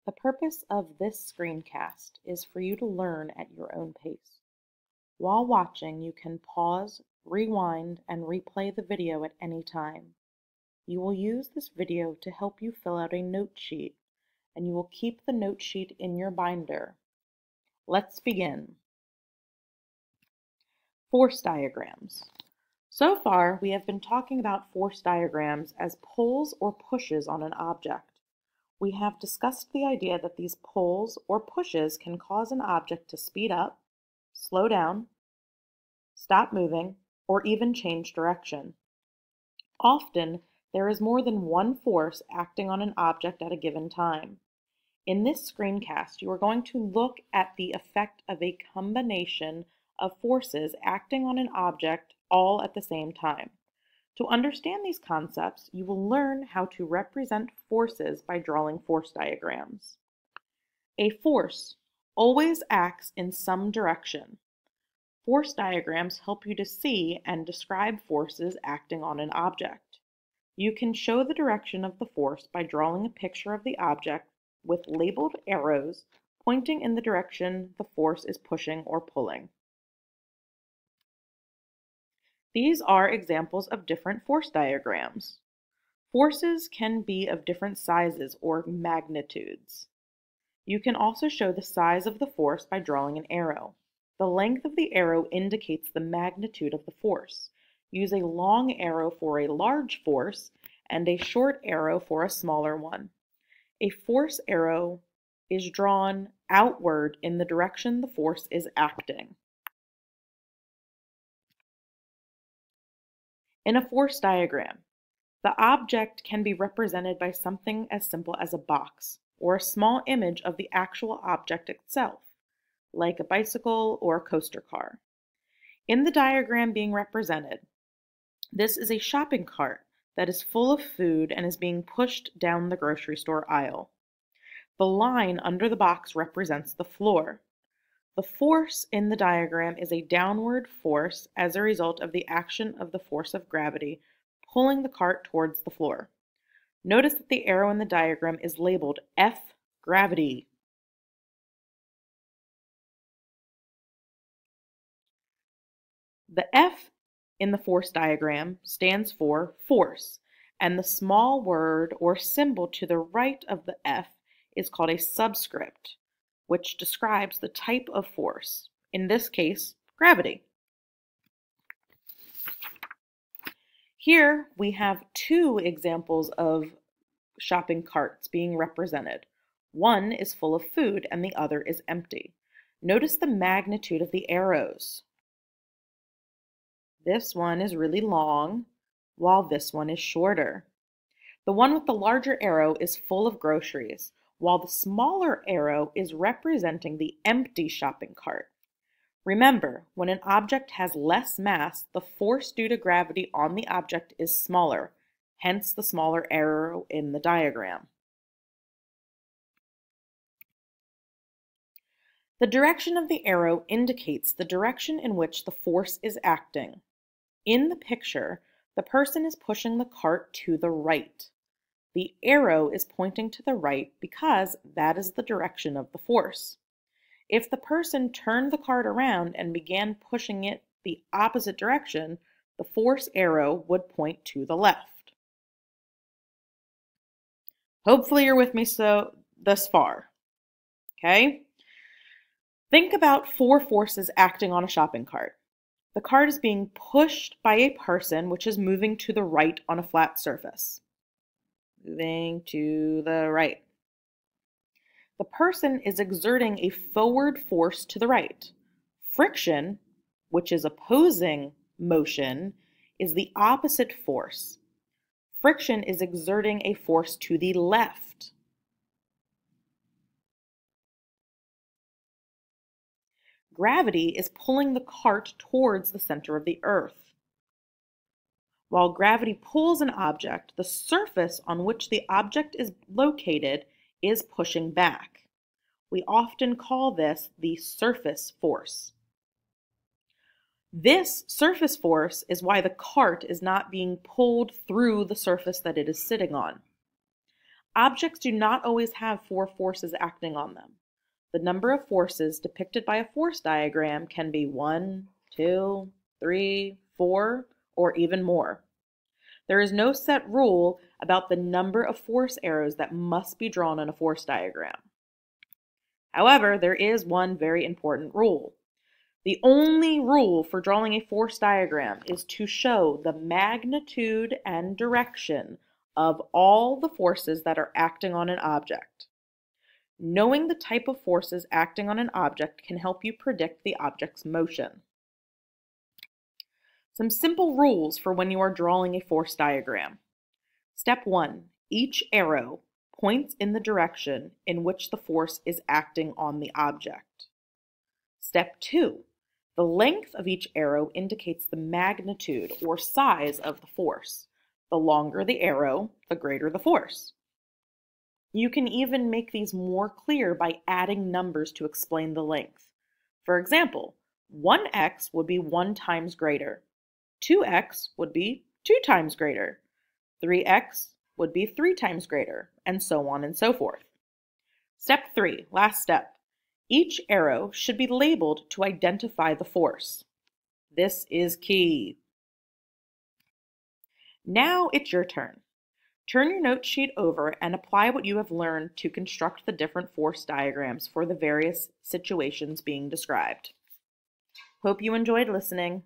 The purpose of this screencast is for you to learn at your own pace. While watching, you can pause, rewind, and replay the video at any time. You will use this video to help you fill out a note sheet, and you will keep the note sheet in your binder. Let's begin. Force diagrams. So far, we have been talking about force diagrams as pulls or pushes on an object. We have discussed the idea that these pulls or pushes can cause an object to speed up, slow down, stop moving, or even change direction. Often, there is more than one force acting on an object at a given time. In this screencast, you are going to look at the effect of a combination of forces acting on an object all at the same time. To understand these concepts, you will learn how to represent forces by drawing force diagrams. A force always acts in some direction. Force diagrams help you to see and describe forces acting on an object. You can show the direction of the force by drawing a picture of the object with labeled arrows pointing in the direction the force is pushing or pulling. These are examples of different force diagrams. Forces can be of different sizes or magnitudes. You can also show the size of the force by drawing an arrow. The length of the arrow indicates the magnitude of the force. Use a long arrow for a large force and a short arrow for a smaller one. A force arrow is drawn outward in the direction the force is acting. In a force diagram, the object can be represented by something as simple as a box or a small image of the actual object itself, like a bicycle or a coaster car. In the diagram being represented, this is a shopping cart that is full of food and is being pushed down the grocery store aisle. The line under the box represents the floor. The force in the diagram is a downward force as a result of the action of the force of gravity pulling the cart towards the floor. Notice that the arrow in the diagram is labeled F, gravity. The F in the force diagram stands for force, and the small word or symbol to the right of the F is called a subscript, which describes the type of force, in this case, gravity. Here we have two examples of shopping carts being represented. One is full of food and the other is empty. Notice the magnitude of the arrows. This one is really long, while this one is shorter. The one with the larger arrow is full of groceries, while the smaller arrow is representing the empty shopping cart. Remember, when an object has less mass, the force due to gravity on the object is smaller, hence the smaller arrow in the diagram. The direction of the arrow indicates the direction in which the force is acting. In the picture, the person is pushing the cart to the right. The arrow is pointing to the right because that is the direction of the force. If the person turned the cart around and began pushing it the opposite direction, the force arrow would point to the left. Hopefully you're with me thus far. Okay? Think about four forces acting on a shopping cart. The cart is being pushed by a person which is moving to the right on a flat surface. Moving to the right. The person is exerting a forward force to the right. Friction, which is opposing motion, is the opposite force. Friction is exerting a force to the left. Gravity is pulling the cart towards the center of the earth. While gravity pulls an object, the surface on which the object is located is pushing back. We often call this the surface force. This surface force is why the cart is not being pulled through the surface that it is sitting on. Objects do not always have four forces acting on them. The number of forces depicted by a force diagram can be 1, 2, 3, 4, or even more. There is no set rule about the number of force arrows that must be drawn in a force diagram. However, there is one very important rule. The only rule for drawing a force diagram is to show the magnitude and direction of all the forces that are acting on an object. Knowing the type of forces acting on an object can help you predict the object's motion. Some simple rules for when you are drawing a force diagram. Step 1. Each arrow points in the direction in which the force is acting on the object. Step 2. The length of each arrow indicates the magnitude or size of the force. The longer the arrow, the greater the force. You can even make these more clear by adding numbers to explain the length. For example, 1x would be 1 times greater. 2x would be 2 times greater. 3x would be 3 times greater, and so on and so forth. Step 3, last step. Each arrow should be labeled to identify the force. This is key. Now it's your turn. Turn your note sheet over and apply what you have learned to construct the different force diagrams for the various situations being described. Hope you enjoyed listening.